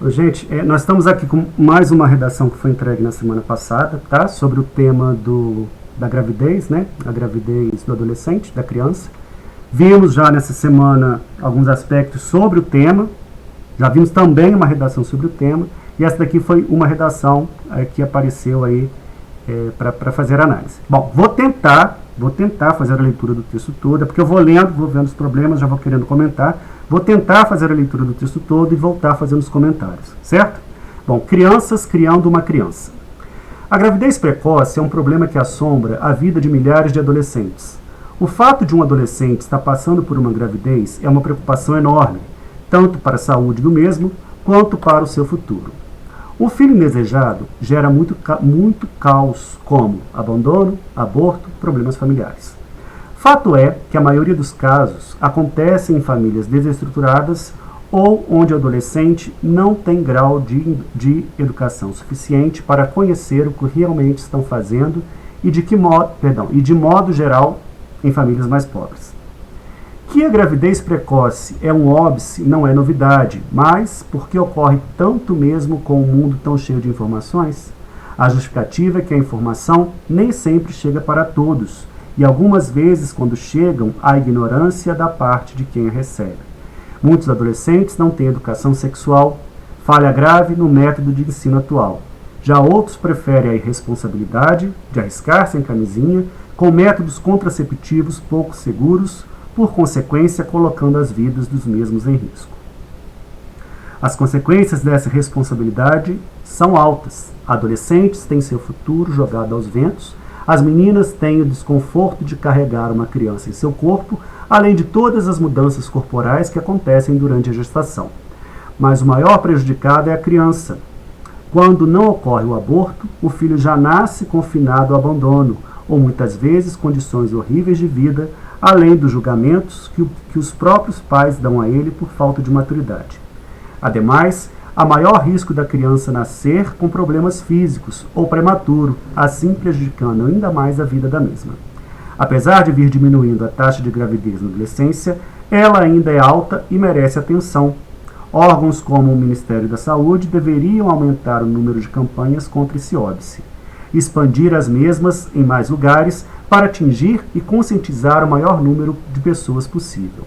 Gente, nós estamos aqui com mais uma redação que foi entregue na semana passada, tá? Sobre o tema da gravidez, né? A gravidez do adolescente, da criança. Vimos já nessa semana alguns aspectos sobre o tema. Já vimos também uma redação sobre o tema. E essa daqui foi uma redação que apareceu aí para fazer análise. Bom, vou tentar fazer a leitura do texto todo, porque eu vou lendo, vou vendo os problemas, já vou querendo comentar. Vou tentar fazer a leitura do texto todo e voltar fazendo os comentários, certo? Bom, crianças criando uma criança. A gravidez precoce é um problema que assombra a vida de milhares de adolescentes. O fato de um adolescente estar passando por uma gravidez é uma preocupação enorme, tanto para a saúde do mesmo, quanto para o seu futuro. Um filho indesejado gera muito caos, como abandono, aborto, problemas familiares. Fato é que a maioria dos casos acontece em famílias desestruturadas ou onde o adolescente não tem grau de educação suficiente para conhecer o que realmente estão fazendo e de modo geral em famílias mais pobres. Que a gravidez precoce é um óbice não é novidade, mas porque ocorre tanto mesmo com um mundo tão cheio de informações? A justificativa é que a informação nem sempre chega para todos, e algumas vezes, quando chegam, há ignorância da parte de quem a recebe. Muitos adolescentes não têm educação sexual, falha grave no método de ensino atual. Já outros preferem a irresponsabilidade de arriscar-se em camisinha com métodos contraceptivos pouco seguros, por consequência, colocando as vidas dos mesmos em risco. As consequências dessa responsabilidade são altas. Adolescentes têm seu futuro jogado aos ventos. As meninas têm o desconforto de carregar uma criança em seu corpo, além de todas as mudanças corporais que acontecem durante a gestação. Mas o maior prejudicado é a criança. Quando não ocorre o aborto, o filho já nasce confinado ao abandono, ou muitas vezes condições horríveis de vida, além dos julgamentos que os próprios pais dão a ele por falta de maturidade. Ademais, há maior risco da criança nascer com problemas físicos ou prematuro, assim prejudicando ainda mais a vida da mesma. Apesar de vir diminuindo a taxa de gravidez na adolescência, ela ainda é alta e merece atenção. Órgãos como o Ministério da Saúde deveriam aumentar o número de campanhas contra esse óbice, expandir as mesmas em mais lugares para atingir e conscientizar o maior número de pessoas possível.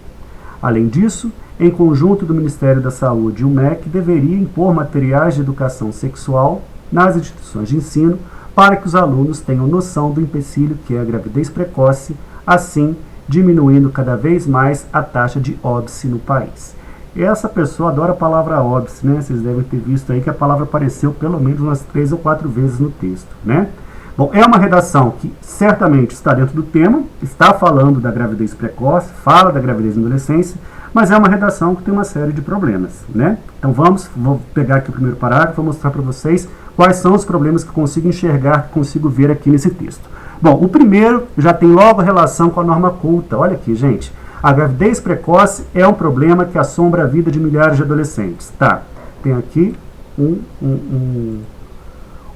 Além disso, em conjunto do Ministério da Saúde e o MEC, deveria impor materiais de educação sexual nas instituições de ensino para que os alunos tenham noção do empecilho que é a gravidez precoce, assim diminuindo cada vez mais a taxa de óbice no país. Essa pessoa adora a palavra óbice, né? Vocês devem ter visto aí que a palavra apareceu pelo menos umas 3 ou 4 vezes no texto, né? Bom, é uma redação que certamente está dentro do tema, está falando da gravidez precoce, fala da gravidez na adolescência, mas é uma redação que tem uma série de problemas, né? Então vou pegar aqui o primeiro parágrafo e vou mostrar para vocês quais são os problemas que consigo enxergar, que consigo ver aqui nesse texto. Bom, o primeiro já tem logo relação com a norma culta. Olha aqui, gente. A gravidez precoce é um problema que assombra a vida de milhares de adolescentes. Tá, tem aqui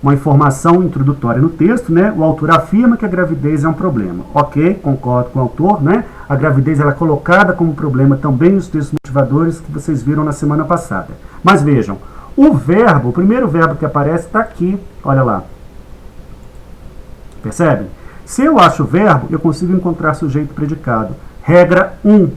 uma informação introdutória no texto, né? O autor afirma que a gravidez é um problema. Ok, concordo com o autor, né? A gravidez ela é colocada como problema também nos textos motivadores que vocês viram na semana passada. Mas vejam, o primeiro verbo que aparece está aqui, olha lá. Percebe? Se eu acho o verbo, eu consigo encontrar sujeito e predicado. Regra 1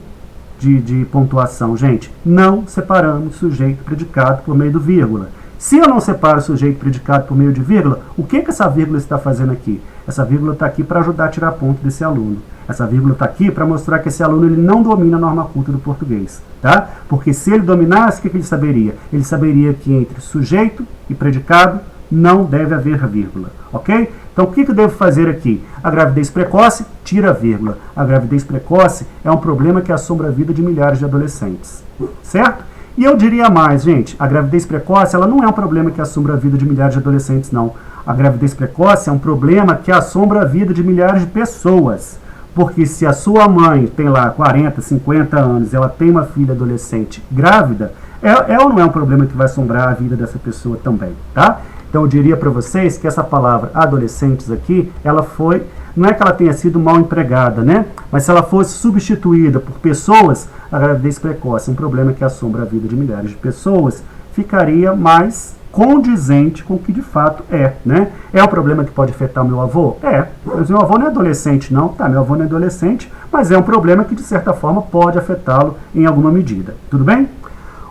de pontuação, gente. Não separamos sujeito e predicado por meio do vírgula. Se eu não separo sujeito e predicado por meio de vírgula, o que essa vírgula está fazendo aqui? Essa vírgula está aqui para ajudar a tirar ponto desse aluno. Essa vírgula está aqui para mostrar que esse aluno ele não domina a norma culta do português. Tá? Porque se ele dominasse, o que ele saberia? Ele saberia que entre sujeito e predicado não deve haver vírgula. Ok? Então, o que eu devo fazer aqui? A gravidez precoce, tira a vírgula. A gravidez precoce é um problema que assombra a vida de milhares de adolescentes. Certo? E eu diria mais, gente, a gravidez precoce ela não é um problema que assombra a vida de milhares de adolescentes, não. A gravidez precoce é um problema que assombra a vida de milhares de pessoas. Porque se a sua mãe tem lá 40, 50 anos, ela tem uma filha adolescente grávida, é ou não é um problema que vai assombrar a vida dessa pessoa também, tá? Então eu diria para vocês que essa palavra adolescentes aqui, ela foi não é que ela tenha sido mal empregada, né? Mas se ela fosse substituída por pessoas, a gravidez precoce, um problema que assombra a vida de milhares de pessoas, ficaria mais condizente com o que de fato é, né? É um problema que pode afetar o meu avô? É. Mas meu avô não é adolescente, não. Tá, meu avô não é adolescente, mas é um problema que, de certa forma, pode afetá-lo em alguma medida. Tudo bem?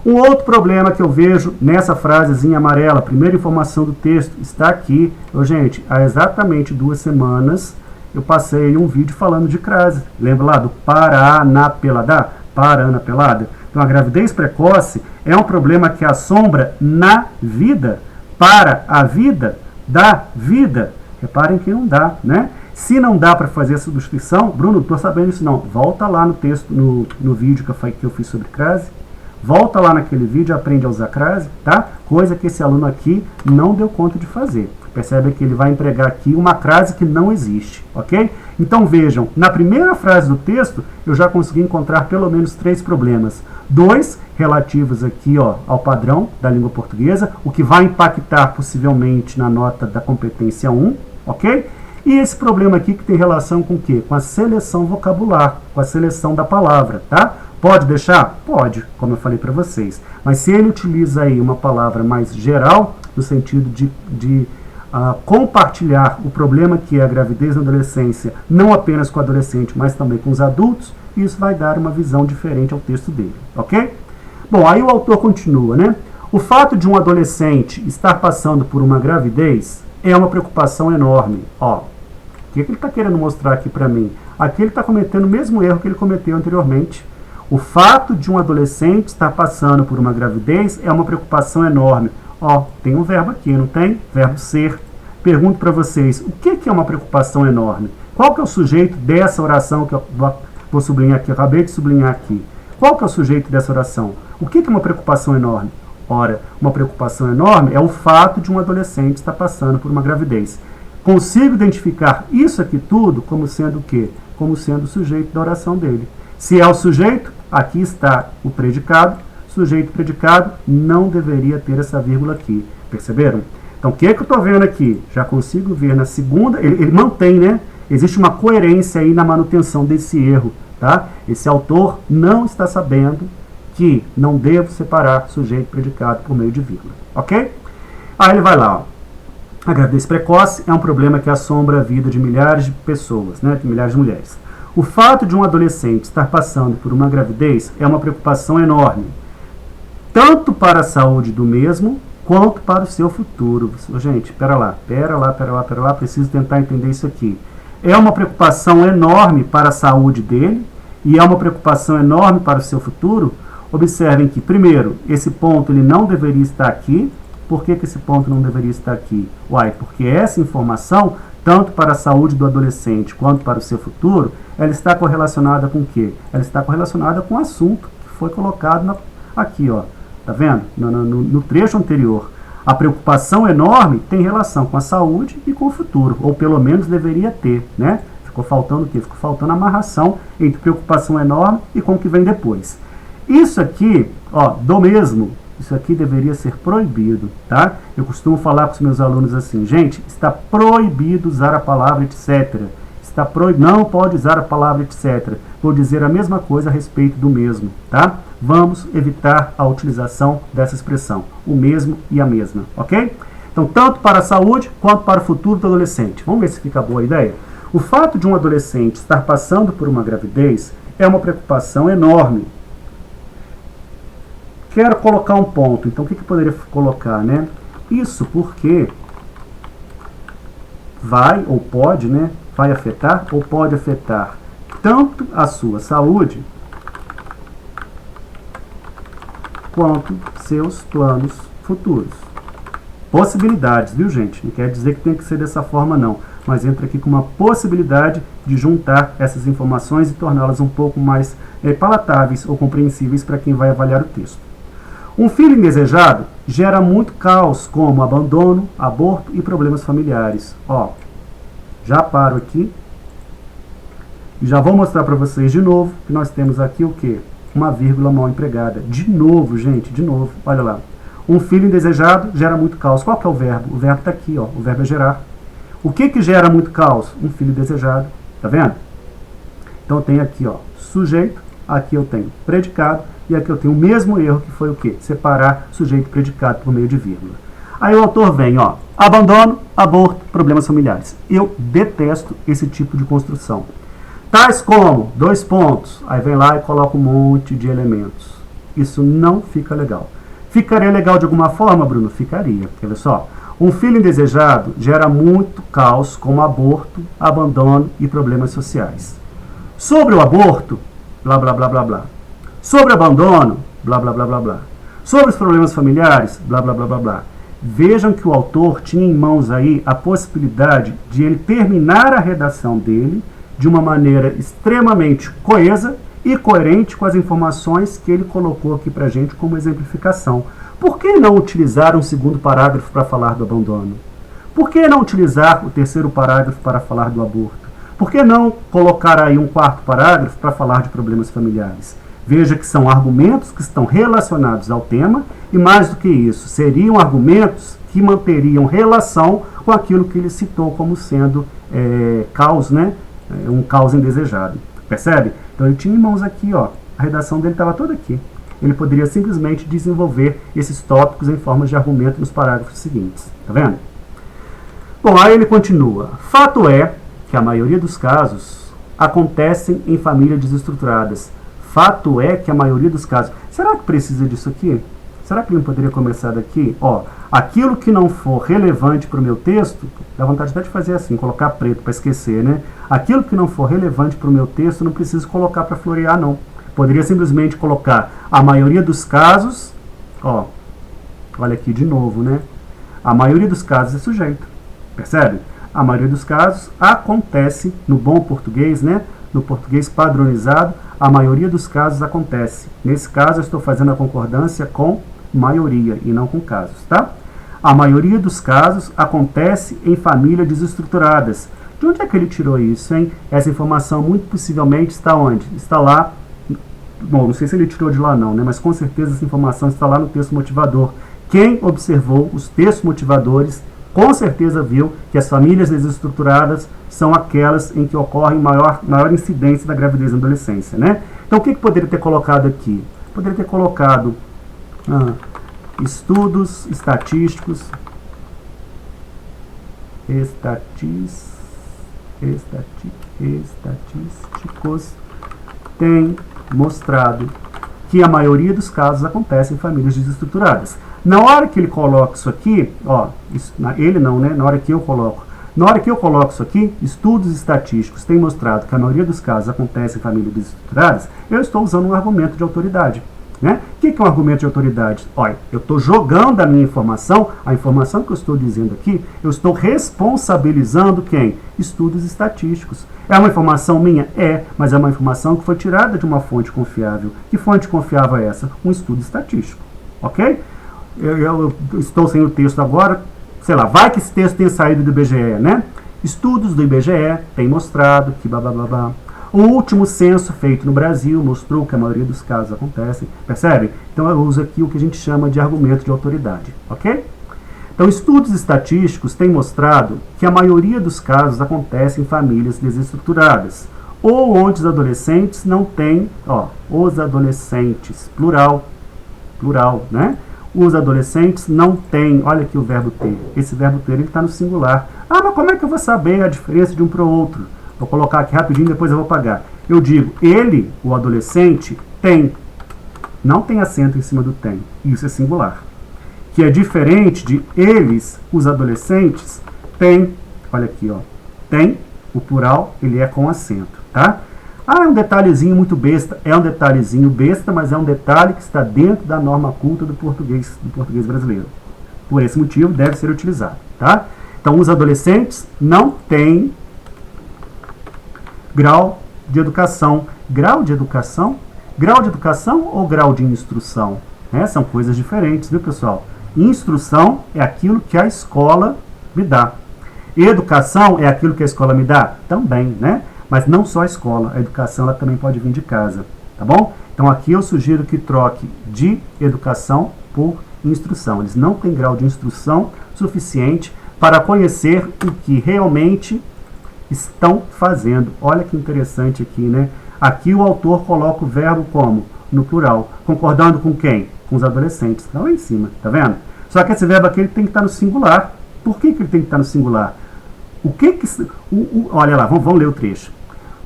Um outro problema que eu vejo nessa frasezinha amarela, a primeira informação do texto, está aqui. Gente, há exatamente 2 semanas eu passei um vídeo falando de crase. Lembra lá do Paranapelada? Paranapelada? Então, a gravidez precoce é um problema que assombra na vida, para a vida, da vida. Reparem que não dá, né? Se não dá para fazer a substituição, Bruno, não estou sabendo isso não. Volta lá no texto, no vídeo que eu fiz sobre crase. Volta lá naquele vídeo e aprende a usar crase, tá? Coisa que esse aluno aqui não deu conta de fazer. Percebe que ele vai empregar aqui uma crase que não existe, ok? Então vejam, na primeira frase do texto, eu já consegui encontrar pelo menos 3 problemas. 2 relativos aqui, ó, ao padrão da língua portuguesa, o que vai impactar possivelmente na nota da competência 1, ok? E esse problema aqui que tem relação com o quê? Com a seleção vocabular, com a seleção da palavra, tá? Pode deixar? Pode, como eu falei para vocês. Mas se ele utiliza aí uma palavra mais geral, no sentido de compartilhar o problema que é a gravidez na adolescência, não apenas com o adolescente, mas também com os adultos, isso vai dar uma visão diferente ao texto dele, ok? Bom, aí o autor continua, né? O fato de um adolescente estar passando por uma gravidez é uma preocupação enorme. Ó, o que ele está querendo mostrar aqui para mim? Aqui ele está cometendo o mesmo erro que ele cometeu anteriormente. O fato de um adolescente estar passando por uma gravidez é uma preocupação enorme. Ó, tem um verbo aqui, não tem? Verbo ser. Pergunto para vocês, o que é uma preocupação enorme? Qual que é o sujeito dessa oração que eu vou sublinhar aqui? Eu acabei de sublinhar aqui. Qual que é o sujeito dessa oração? O que é uma preocupação enorme? Ora, uma preocupação enorme é o fato de um adolescente estar passando por uma gravidez. Consigo identificar isso aqui tudo como sendo o quê? Como sendo o sujeito da oração dele. Se é o sujeito, aqui está o predicado. Sujeito predicado não deveria ter essa vírgula aqui. Perceberam? Então, o que eu estou vendo aqui? Já consigo ver na segunda. Ele mantém, né? Existe uma coerência aí na manutenção desse erro. Tá? Esse autor não está sabendo que não devo separar sujeito predicado por meio de vírgula. Ok? Aí ele vai lá. Ó. A gravidez precoce é um problema que assombra a vida de milhares de pessoas, né? De milhares de mulheres. O fato de um adolescente estar passando por uma gravidez é uma preocupação enorme, tanto para a saúde do mesmo, quanto para o seu futuro. Gente, pera lá, preciso tentar entender isso aqui. É uma preocupação enorme para a saúde dele, e é uma preocupação enorme para o seu futuro. Observem que, primeiro, esse ponto ele não deveria estar aqui. Por que esse ponto não deveria estar aqui? Uai, porque essa informação, tanto para a saúde do adolescente quanto para o seu futuro, ela está correlacionada com o quê? Ela está correlacionada com o assunto que foi colocado aqui, ó. Tá vendo? No trecho anterior. A preocupação enorme tem relação com a saúde e com o futuro, ou pelo menos deveria ter, né? Ficou faltando o quê? Ficou faltando a amarração entre preocupação enorme e com o que vem depois. Isso aqui, ó, do mesmo, isso aqui deveria ser proibido, tá? Eu costumo falar com os meus alunos assim, gente, está proibido usar a palavra etc. Está proibido, não pode usar a palavra etc. Vou dizer a mesma coisa a respeito do mesmo, tá? Vamos evitar a utilização dessa expressão, o mesmo e a mesma, ok? Então, tanto para a saúde quanto para o futuro do adolescente. Vamos ver se fica boa a ideia? O fato de um adolescente estar passando por uma gravidez é uma preocupação enorme. Quero colocar um ponto, então o que eu poderia colocar, né? Isso porque vai ou pode, né? Vai afetar ou pode afetar tanto a sua saúde quanto seus planos futuros. Possibilidades, viu, gente? Não quer dizer que tem que ser dessa forma, não. Mas entra aqui com uma possibilidade de juntar essas informações e torná-las um pouco mais palatáveis ou compreensíveis para quem vai avaliar o texto. Um filho indesejado gera muito caos, como abandono, aborto e problemas familiares. Ó, já paro aqui e já vou mostrar para vocês de novo que nós temos aqui o quê? Uma vírgula mal empregada. De novo, gente, de novo. Olha lá. Um filho indesejado gera muito caos. Qual que é o verbo? O verbo está aqui, ó. O verbo é gerar. O que gera muito caos? Um filho desejado, tá vendo? Então eu tenho aqui, ó, sujeito, aqui eu tenho predicado, e aqui eu tenho o mesmo erro que foi o quê? Separar sujeito e predicado por meio de vírgula. Aí o autor vem, ó, abandono, aborto, problemas familiares. Eu detesto esse tipo de construção. Tais como, 2 pontos, aí vem lá e coloca um monte de elementos. Isso não fica legal. Ficaria legal de alguma forma, Bruno? Ficaria. Quer ver só? Um filho indesejado gera muito caos, como aborto, abandono e problemas sociais. Sobre o aborto, blá, blá, blá, blá, blá. Sobre o abandono, blá, blá, blá, blá, blá. Sobre os problemas familiares, blá, blá, blá, blá, blá. Vejam que o autor tinha em mãos aí a possibilidade de ele terminar a redação dele de uma maneira extremamente coesa e coerente com as informações que ele colocou aqui para a gente como exemplificação. Por que não utilizar um segundo parágrafo para falar do abandono? Por que não utilizar o terceiro parágrafo para falar do aborto? Por que não colocar aí um 4º parágrafo para falar de problemas familiares? Veja que são argumentos que estão relacionados ao tema e, mais do que isso, seriam argumentos que manteriam relação com aquilo que ele citou como sendo caos, né? Um caos indesejado. Percebe? Então ele tinha em mãos aqui, ó, a redação dele estava toda aqui. Ele poderia simplesmente desenvolver esses tópicos em forma de argumento nos parágrafos seguintes. Tá vendo? Bom, aí ele continua. Fato é que a maioria dos casos acontecem em famílias desestruturadas. Fato é que a maioria dos casos... Será que precisa disso aqui? Será que ele não poderia começar daqui? Ó, aquilo que não for relevante para o meu texto, dá vontade até de fazer assim, colocar preto para esquecer, né? Aquilo que não for relevante para o meu texto, não preciso colocar para florear, não. Poderia simplesmente colocar a maioria dos casos, ó, olha aqui de novo, né? A maioria dos casos é sujeito, percebe? A maioria dos casos acontece, no bom português, né? No português padronizado, a maioria dos casos acontece. Nesse caso, eu estou fazendo a concordância com maioria e não com casos, tá? A maioria dos casos acontece em famílias desestruturadas. De onde é que ele tirou isso, hein? Essa informação muito possivelmente está onde? Está lá, bom, não sei se ele tirou de lá não, né? Mas com certeza essa informação está lá no texto motivador. Quem observou os textos motivadores com certeza viu que as famílias desestruturadas são aquelas em que ocorre maior incidência da gravidez na adolescência, né? Então o que poderia ter colocado aqui? Poderia ter colocado estudos estatísticos têm mostrado que a maioria dos casos acontece em famílias desestruturadas. Na hora que ele coloca isso aqui, ó, ele não, né? Na hora que eu coloco isso aqui, estudos estatísticos têm mostrado que a maioria dos casos acontece em famílias desestruturadas, eu estou usando um argumento de autoridade. Né? O que é um argumento de autoridade? Olha, eu estou jogando a minha informação, a informação que eu estou dizendo aqui, eu estou responsabilizando quem? Estudos estatísticos. É uma informação minha? É, mas é uma informação que foi tirada de uma fonte confiável. Que fonte confiável é essa? Um estudo estatístico. Ok? Eu estou sem o texto agora, sei lá, vai que esse texto tenha saído do IBGE, né? Estudos do IBGE têm mostrado que blá blá blá blá. O último censo feito no Brasil mostrou que a maioria dos casos acontecem, percebe? Então eu uso aqui o que a gente chama de argumento de autoridade, ok? Então estudos estatísticos têm mostrado que a maioria dos casos acontece em famílias desestruturadas, ou onde os adolescentes não têm, ó, os adolescentes, plural, né? Os adolescentes não têm, olha aqui o verbo ter, esse verbo ter ele está no singular. Ah, mas como é que eu vou saber a diferença de um para o outro? Vou colocar aqui rapidinho, depois eu vou apagar. Eu digo, ele, o adolescente, tem. Não tem acento em cima do tem. Isso é singular. Que é diferente de eles, os adolescentes, têm. Olha aqui, ó. Tem, o plural, ele é com acento, tá? Ah, é um detalhezinho muito besta. É um detalhezinho besta, mas é um detalhe que está dentro da norma culta do português brasileiro. Por esse motivo, deve ser utilizado, tá? Então, os adolescentes não têm grau de educação. Grau de educação? Grau de educação ou grau de instrução? São coisas diferentes, viu, pessoal? Instrução é aquilo que a escola me dá. Educação é aquilo que a escola me dá? Também, né? Mas não só a escola. A educação ela também pode vir de casa, tá bom? Então aqui eu sugiro que troque de educação por instrução. Eles não têm grau de instrução suficiente para conhecer o que realmente estão fazendo. Olha que interessante aqui, né? Aqui o autor coloca o verbo como? No plural. Concordando com quem? Com os adolescentes. Está lá em cima, tá vendo? Só que esse verbo aqui ele tem que estar no singular. Por que ele tem que estar no singular? Olha lá, vamos ler o trecho.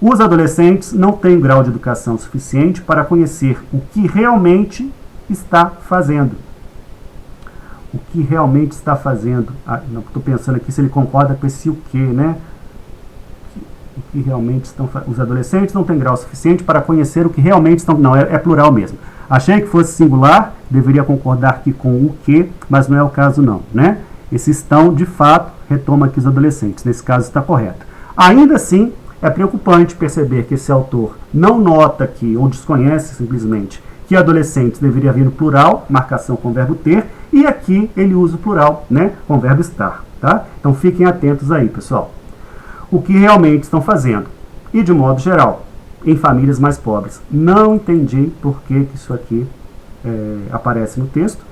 Os adolescentes não têm grau de educação suficiente para conhecer o que realmente está fazendo. O que realmente está fazendo. Estou pensando aqui se ele concorda com esse o que, né? O que realmente estão fazendo. Os adolescentes não têm grau suficiente para conhecer o que realmente estão. Não, é plural mesmo. Achei que fosse singular, deveria concordar aqui com o que, mas não é o caso não, né? Esse estão, de fato, retoma aqui os adolescentes. Nesse caso está correto. Ainda assim, é preocupante perceber que esse autor não nota aqui, ou desconhece simplesmente, que adolescentes deveria vir no plural, marcação com o verbo ter, e aqui ele usa o plural, né, com o verbo estar, tá? Então fiquem atentos aí, pessoal. O que realmente estão fazendo. E de modo geral, em famílias mais pobres. Não entendi por que isso aqui aparece no texto.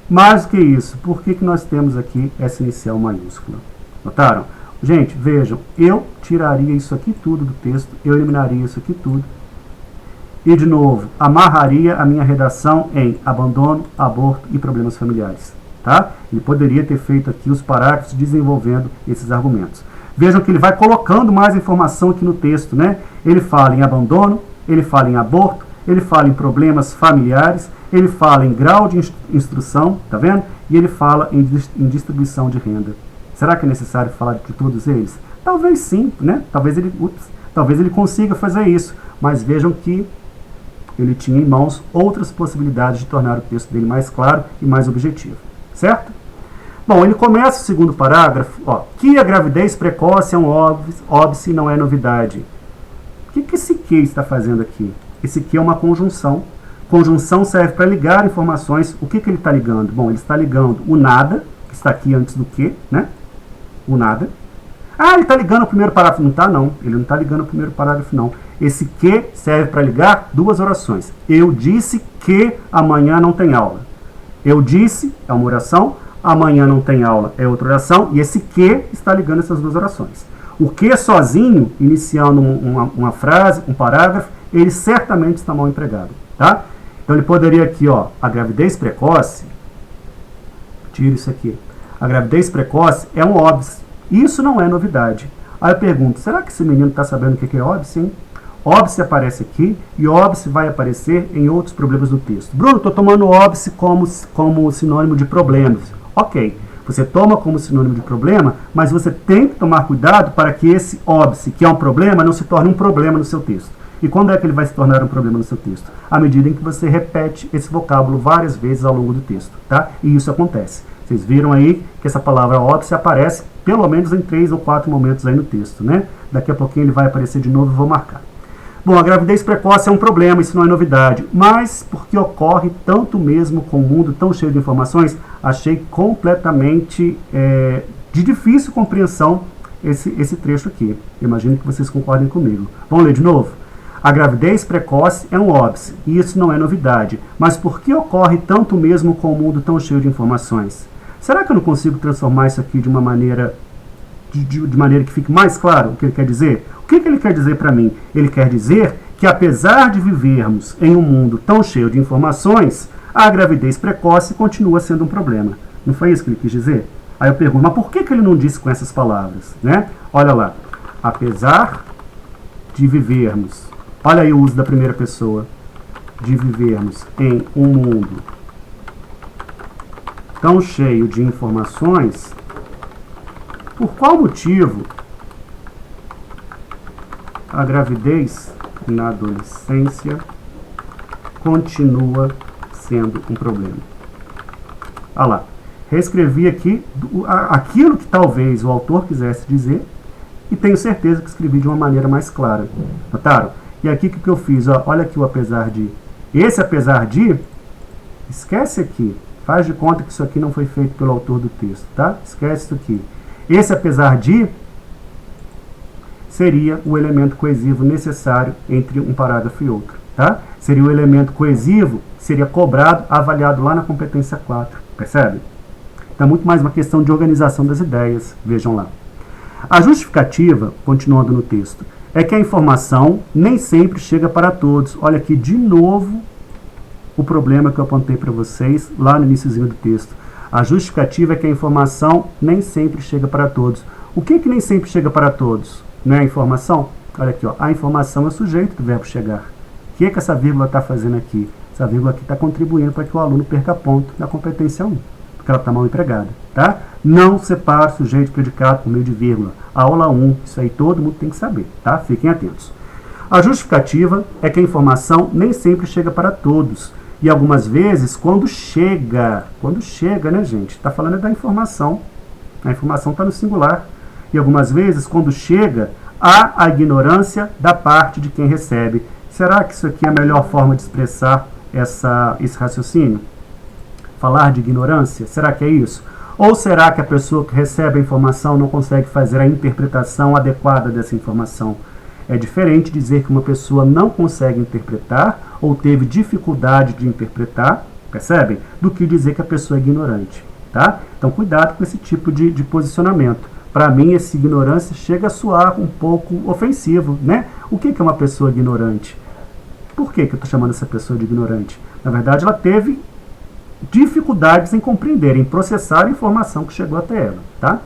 Mais do que isso, por que nós temos aqui essa inicial maiúscula? Notaram? Gente, vejam, eu tiraria isso aqui tudo do texto, eu eliminaria isso aqui tudo. E, de novo, amarraria a minha redação em abandono, aborto e problemas familiares. Tá? Ele poderia ter feito aqui os parágrafos desenvolvendo esses argumentos. Vejam que ele vai colocando mais informação aqui no texto, né? Ele fala em abandono, ele fala em aborto, ele fala em problemas familiares, ele fala em grau de instrução, tá vendo? E ele fala em distribuição de renda. Será que é necessário falar de todos eles? Talvez sim, né? Talvez ele consiga fazer isso, mas vejam que ele tinha em mãos outras possibilidades de tornar o texto dele mais claro e mais objetivo, certo? Bom, ele começa o segundo parágrafo, ó, que a gravidez precoce é um óbice e não é novidade. O que esse que está fazendo aqui? Esse que é uma conjunção. Conjunção serve para ligar informações. O que ele está ligando? Bom, ele está ligando o nada, que está aqui antes do que, né? O nada. Ah, ele está ligando o primeiro parágrafo. Não está, não. Ele não está ligando o primeiro parágrafo, não. Esse que serve para ligar duas orações. Eu disse que amanhã não tem aula. Eu disse, é uma oração. Amanhã não tem aula, é outra oração. E esse que está ligando essas duas orações. O que sozinho, iniciando uma frase, um parágrafo, ele certamente está mal empregado. Tá? Então ele poderia aqui, ó, a gravidez precoce, tira isso aqui, a gravidez precoce é um óbice. Isso não é novidade. Aí eu pergunto, será que esse menino está sabendo o que é óbice, hein? Óbice aparece aqui e óbice vai aparecer em outros problemas do texto. Bruno, estou tomando óbice como sinônimo de problemas. Ok, você toma como sinônimo de problema, mas você tem que tomar cuidado para que esse óbice, que é um problema, não se torne um problema no seu texto. E quando é que ele vai se tornar um problema no seu texto? À medida em que você repete esse vocábulo várias vezes ao longo do texto, tá? E isso acontece. Vocês viram aí que essa palavra óbice aparece pelo menos em 3 ou 4 momentos aí no texto, né? Daqui a pouquinho ele vai aparecer de novo e vou marcar. Bom, a gravidez precoce é um problema, isso não é novidade, mas porque ocorre tanto mesmo com o mundo tão cheio de informações, achei completamente de difícil compreensão esse trecho aqui. Imagino que vocês concordem comigo. Vamos ler de novo? A gravidez precoce é um óbice, e isso não é novidade, mas por que ocorre tanto mesmo com o mundo tão cheio de informações? Será que eu não consigo transformar isso aqui de uma maneira de maneira que fique mais claro o que ele quer dizer? O que ele quer dizer para mim? Ele quer dizer que apesar de vivermos em um mundo tão cheio de informações, a gravidez precoce continua sendo um problema. Não foi isso que ele quis dizer? Aí eu pergunto, mas por que ele não disse com essas palavras? Né? Olha lá, apesar de vivermos, olha aí o uso da primeira pessoa, de vivermos em um mundo tão cheio de informações, por qual motivo a gravidez na adolescência continua sendo um problema? Olha lá, reescrevi aqui aquilo que talvez o autor quisesse dizer e tenho certeza que escrevi de uma maneira mais clara. Notaram? E aqui o que eu fiz? Ó, olha aqui o apesar de. Esse apesar de, esquece aqui. Faz de conta que isso aqui não foi feito pelo autor do texto, tá? Esquece isso aqui. Esse apesar de seria o elemento coesivo necessário entre um parágrafo e outro, tá? Seria o elemento coesivo, seria cobrado, avaliado lá na competência 4, percebe? Então é muito mais uma questão de organização das ideias, vejam lá. A justificativa, continuando no texto, é que a informação nem sempre chega para todos. Olha aqui de novo o problema que eu apontei para vocês lá no iniciozinho do texto. A justificativa é que a informação nem sempre chega para todos. O que nem sempre chega para todos? Não é a informação? Olha aqui, ó, a informação é o sujeito do verbo chegar. O que essa vírgula está fazendo aqui? Essa vírgula aqui está contribuindo para que o aluno perca ponto na competência 1, porque ela está mal empregada. Tá? Não separe sujeito e predicado por meio de vírgula. Aula 1, isso aí todo mundo tem que saber. Tá? Fiquem atentos. A justificativa é que a informação nem sempre chega para todos. E algumas vezes, quando chega, né, gente? Está falando da informação. A informação está no singular. E algumas vezes, quando chega, há a ignorância da parte de quem recebe. Será que isso aqui é a melhor forma de expressar esse raciocínio? Falar de ignorância? Será que é isso? Ou será que a pessoa que recebe a informação não consegue fazer a interpretação adequada dessa informação? É diferente dizer que uma pessoa não consegue interpretar ou teve dificuldade de interpretar, percebem? Do que dizer que a pessoa é ignorante. Tá? Então, cuidado com esse tipo de posicionamento. Para mim, essa ignorância chega a soar um pouco ofensivo, né? O que é uma pessoa ignorante? Por que eu estou chamando essa pessoa de ignorante? Na verdade, ela teve dificuldades em compreender, em processar a informação que chegou até ela, tá?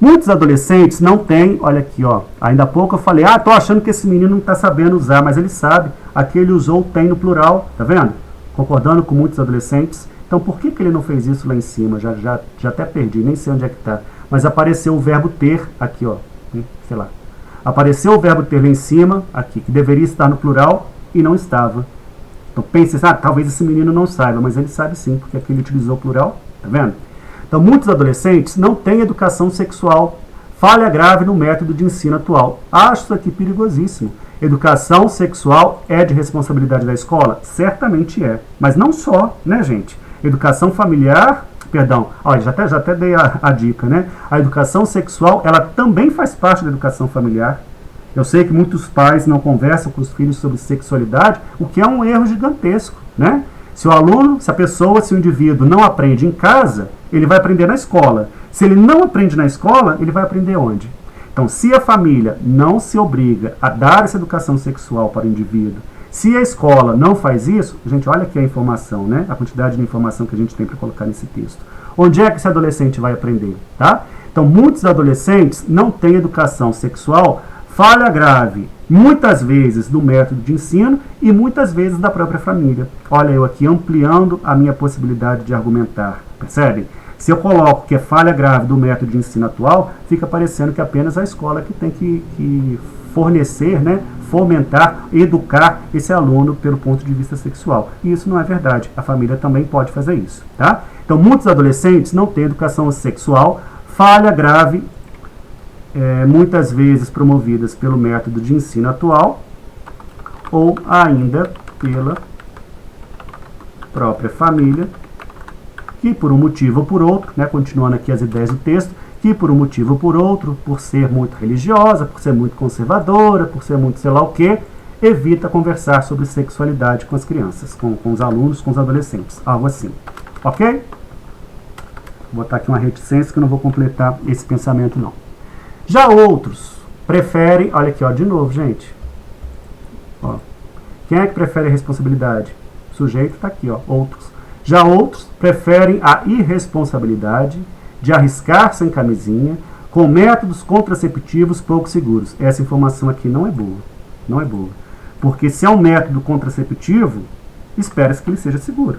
Muitos adolescentes não têm, olha aqui, ó, ainda há pouco eu falei, tô achando que esse menino não está sabendo usar, mas ele sabe, aqui ele usou tem no plural, tá vendo? Concordando com muitos adolescentes. Então, por que ele não fez isso lá em cima? Já até perdi, nem sei onde é que está. Mas apareceu o verbo ter aqui, ó, sei lá. Apareceu o verbo ter lá em cima, aqui, que deveria estar no plural e não estava. Então pense, talvez esse menino não saiba, mas ele sabe sim, porque aqui ele utilizou o plural, tá vendo? Então muitos adolescentes não têm educação sexual, falha grave no método de ensino atual. Acho isso aqui perigosíssimo. Educação sexual é de responsabilidade da escola? Certamente é, mas não só, né, gente? Educação familiar, perdão, olha, já até dei a dica, né? A educação sexual, ela também faz parte da educação familiar. Eu sei que muitos pais não conversam com os filhos sobre sexualidade, o que é um erro gigantesco, né? Se o indivíduo não aprende em casa, ele vai aprender na escola. Se ele não aprende na escola, ele vai aprender onde? Então, se a família não se obriga a dar essa educação sexual para o indivíduo, se a escola não faz isso, gente, olha aqui a informação, né? A quantidade de informação que a gente tem para colocar nesse texto. Onde é que esse adolescente vai aprender, tá? Então, muitos adolescentes não têm educação sexual, falha grave, muitas vezes do método de ensino e muitas vezes da própria família. Olha eu aqui ampliando a minha possibilidade de argumentar, percebem? Se eu coloco que é falha grave do método de ensino atual, fica parecendo que apenas a escola que tem que fornecer, né, fomentar, educar esse aluno pelo ponto de vista sexual. E isso não é verdade. A família também pode fazer isso, tá? Então, muitos adolescentes não têm educação sexual, falha grave, muitas vezes promovidas pelo método de ensino atual ou ainda pela própria família, que por um motivo ou por outro, né, continuando aqui as ideias do texto, que por um motivo ou por outro, por ser muito religiosa, por ser muito conservadora, por ser muito sei lá o quê, evita conversar sobre sexualidade com as crianças, com os alunos, com os adolescentes, algo assim. Ok? Vou botar aqui uma reticência que eu não vou completar esse pensamento não. Já outros preferem, olha aqui, ó, de novo, gente. Ó, quem é que prefere a responsabilidade? O sujeito está aqui, ó, outros. Já outros preferem a irresponsabilidade de arriscar sem camisinha com métodos contraceptivos pouco seguros. Essa informação aqui não é boa. Não é boa. Porque se é um método contraceptivo, espera-se que ele seja seguro.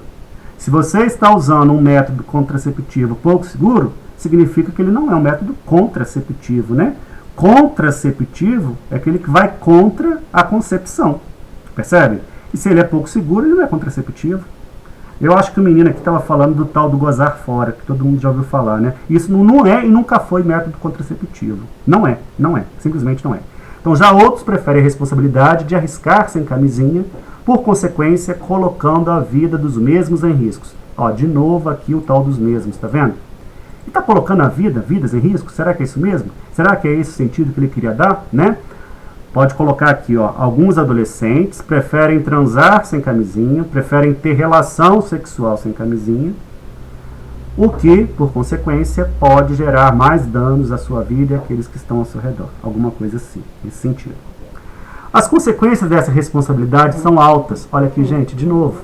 Se você está usando um método contraceptivo pouco seguro, significa que ele não é um método contraceptivo, né? Contraceptivo é aquele que vai contra a concepção. Percebe? E se ele é pouco seguro, ele não é contraceptivo. Eu acho que o menino aqui estava falando do tal do gozar fora, que todo mundo já ouviu falar, né? Isso não é e nunca foi método contraceptivo. Não é, simplesmente não é. Então já outros preferem a responsabilidade de arriscar sem camisinha, por consequência, colocando a vida dos mesmos em riscos. Ó, de novo aqui o tal dos mesmos, tá vendo? E está colocando a vidas em risco? Será que é isso mesmo? Será que é esse o sentido que ele queria dar, né? Pode colocar aqui, ó, alguns adolescentes preferem transar sem camisinha, preferem ter relação sexual sem camisinha, o que, por consequência, pode gerar mais danos à sua vida e àqueles que estão ao seu redor. Alguma coisa assim, nesse sentido. As consequências dessa responsabilidade são altas. Olha aqui, gente, de novo.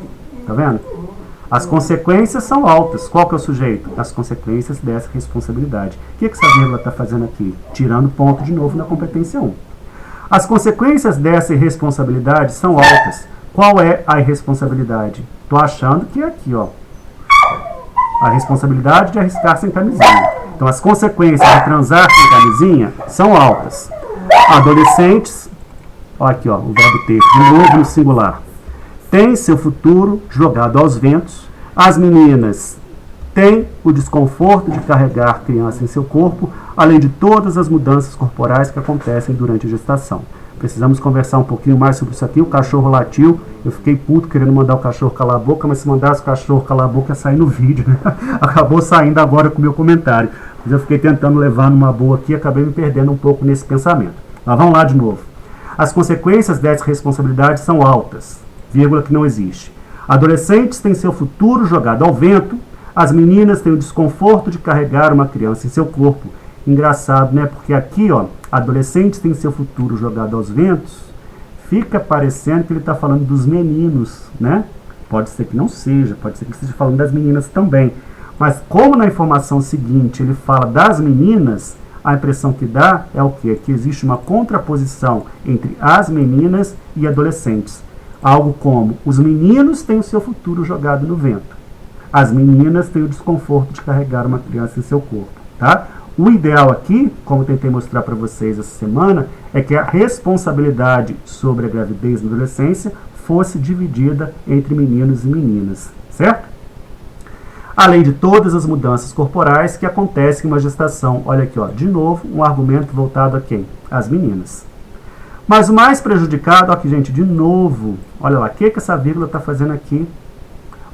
Tá vendo? As consequências são altas. Qual que é o sujeito? As consequências dessa responsabilidade. O que essa vírgula está fazendo aqui? Tirando ponto de novo na competência 1. As consequências dessa irresponsabilidade são altas. Qual é a irresponsabilidade? Estou achando que é aqui, ó. A responsabilidade de arriscar sem camisinha. Então, as consequências de transar sem camisinha são altas. Adolescentes, ó aqui, ó, o verbo ter, de novo no singular, tem seu futuro jogado aos ventos. As meninas têm o desconforto de carregar a criança em seu corpo, além de todas as mudanças corporais que acontecem durante a gestação. Precisamos conversar um pouquinho mais sobre isso aqui. O cachorro latiu. Eu fiquei puto querendo mandar o cachorro calar a boca, mas se mandasse o cachorro calar a boca ia sair no vídeo, né? Acabou saindo agora com o meu comentário. Mas eu fiquei tentando levar numa boa aqui e acabei me perdendo um pouco nesse pensamento. Mas vamos lá de novo. As consequências dessa responsabilidade são altas, vírgula que não existe. Adolescentes têm seu futuro jogado ao vento. As meninas têm o desconforto de carregar uma criança em seu corpo. Engraçado, né? Porque aqui, ó, adolescentes têm seu futuro jogado aos ventos. Fica parecendo que ele está falando dos meninos, né? Pode ser que não seja, pode ser que esteja falando das meninas também. Mas como na informação seguinte ele fala das meninas, a impressão que dá é o quê? Que existe uma contraposição entre as meninas e adolescentes. Algo como, os meninos têm o seu futuro jogado no vento. As meninas têm o desconforto de carregar uma criança em seu corpo, tá? O ideal aqui, como tentei mostrar para vocês essa semana, é que a responsabilidade sobre a gravidez na adolescência fosse dividida entre meninos e meninas, certo? Além de todas as mudanças corporais que acontecem em uma gestação. Olha aqui, ó, de novo, um argumento voltado a quem? Às meninas. Mas o mais prejudicado, ó aqui, gente, de novo, olha lá, o que essa vírgula está fazendo aqui?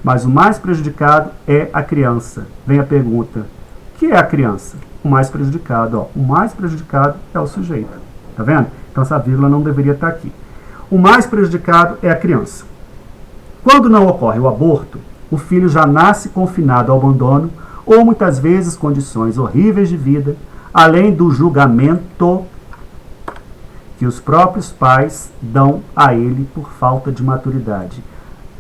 Mas o mais prejudicado é a criança. Vem a pergunta, o que é a criança? O mais prejudicado, ó, o mais prejudicado é o sujeito. Tá vendo? Então essa vírgula não deveria estar aqui. O mais prejudicado é a criança. Quando não ocorre o aborto, o filho já nasce confinado ao abandono ou muitas vezes condições horríveis de vida, além do julgamento que os próprios pais dão a ele por falta de maturidade.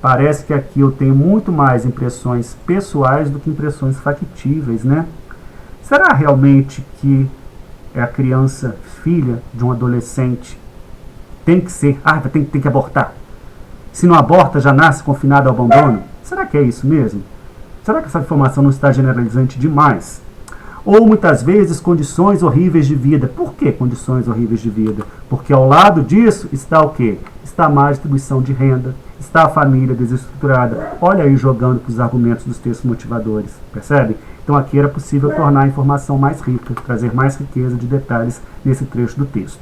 Parece que aqui eu tenho muito mais impressões pessoais do que impressões factíveis, né? Será realmente que a criança, filha de um adolescente, tem que ser, tem que abortar? Se não aborta, já nasce confinado ao abandono? Será que é isso mesmo? Será que essa informação não está generalizante demais? Ou muitas vezes condições horríveis de vida. Por que condições horríveis de vida? Porque ao lado disso está o quê? Está a má distribuição de renda, está a família desestruturada. Olha aí jogando para os argumentos dos textos motivadores, percebe? Então aqui era possível tornar a informação mais rica, trazer mais riqueza de detalhes nesse trecho do texto.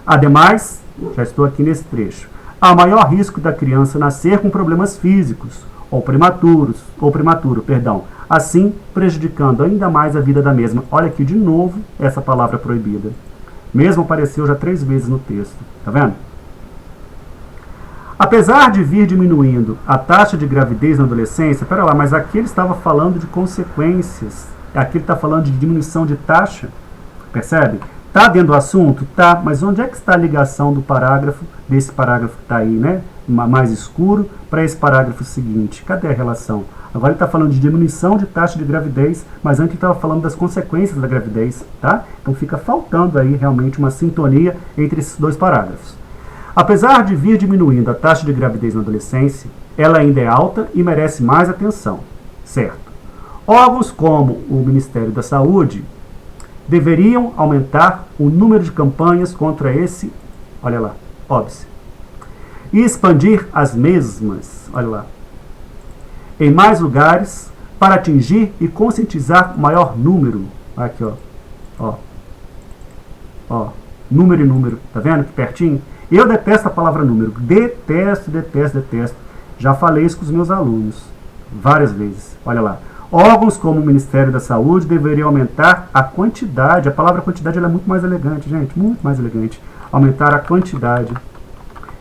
Ademais, já estou aqui nesse trecho, há maior risco da criança nascer com problemas físicos, ou prematuro, assim prejudicando ainda mais a vida da mesma. Olha aqui de novo essa palavra proibida. Mesmo apareceu já 3 vezes no texto, tá vendo? Apesar de vir diminuindo a taxa de gravidez na adolescência, pera lá, mas aqui ele estava falando de consequências, aqui ele está falando de diminuição de taxa, percebe? Está dentro do assunto? Tá, mas onde é que está a ligação do parágrafo, desse parágrafo que está aí, né, mais escuro, para esse parágrafo seguinte? Cadê a relação? Agora ele está falando de diminuição de taxa de gravidez, mas antes ele estava falando das consequências da gravidez, tá? Então fica faltando aí realmente uma sintonia entre esses dois parágrafos. Apesar de vir diminuindo a taxa de gravidez na adolescência, ela ainda é alta e merece mais atenção, certo? Órgãos como o Ministério da Saúde deveriam aumentar o número de campanhas contra esse, olha lá, óbice, e expandir as mesmas, olha lá, em mais lugares para atingir e conscientizar o maior número. Aqui, ó, número e número, tá vendo que pertinho? Eu detesto a palavra número, detesto. Já falei isso com os meus alunos várias vezes. Olha lá. Órgãos como o Ministério da Saúde deveriam aumentar a quantidade. A palavra quantidade ela é muito mais elegante, gente, muito mais elegante. Aumentar a quantidade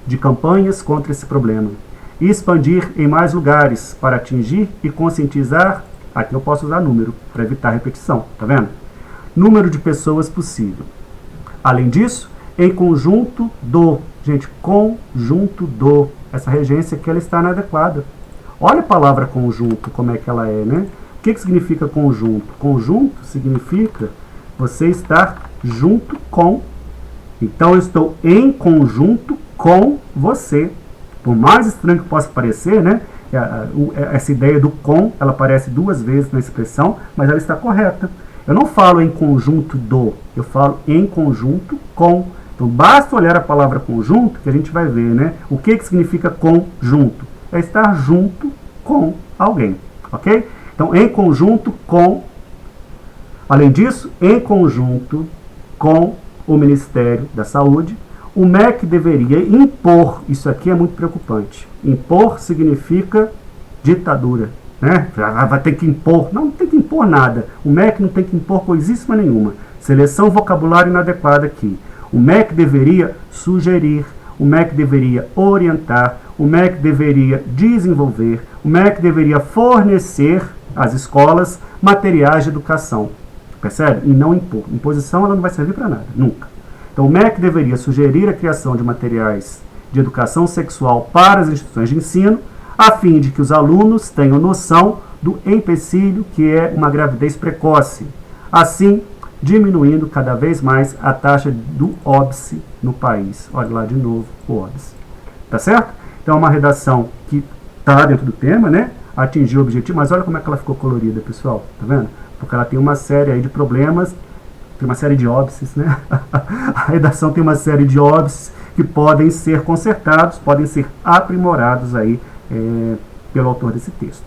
de campanhas contra esse problema. E expandir em mais lugares para atingir e conscientizar Aqui eu posso usar número para evitar repetição, tá vendo? Número de pessoas possível. Além disso, em conjunto do. Gente, conjunto do. Essa regência aqui ela está inadequada. Olha a palavra conjunto, como é que ela é, né? O que significa conjunto? Conjunto significa você estar junto com. Então, eu estou em conjunto com você. Por mais estranho que possa parecer, né? Essa ideia do com, ela aparece 2 vezes na expressão, mas ela está correta. Eu não falo em conjunto do, eu falo em conjunto com. Então, basta olhar a palavra conjunto que a gente vai ver, né? O que significa conjunto? É estar junto com alguém, ok? Então, em conjunto com. Além disso, em conjunto com o Ministério da Saúde, o MEC deveria impor, isso aqui é muito preocupante, impor significa ditadura, né? Vai ter que impor, não tem que impor nada, o MEC não tem que impor coisíssima nenhuma, seleção vocabulário inadequada aqui, o MEC deveria sugerir, o MEC deveria orientar, o MEC deveria desenvolver, o MEC deveria fornecer às escolas materiais de educação, percebe? E não impor, imposição ela não vai servir para nada, nunca. Então, o MEC deveria sugerir a criação de materiais de educação sexual para as instituições de ensino, a fim de que os alunos tenham noção do empecilho que é uma gravidez precoce, assim diminuindo cada vez mais a taxa do óbice no país. Olha lá de novo o óbice. Tá certo? Então, é uma redação que está dentro do tema, né? Atingiu o objetivo, mas olha como é que ela ficou colorida, pessoal. Tá vendo? Porque ela tem uma série aí de problemas. Tem uma série de óbices, né? A redação tem uma série de óbices que podem ser consertados, podem ser aprimorados aí pelo autor desse texto.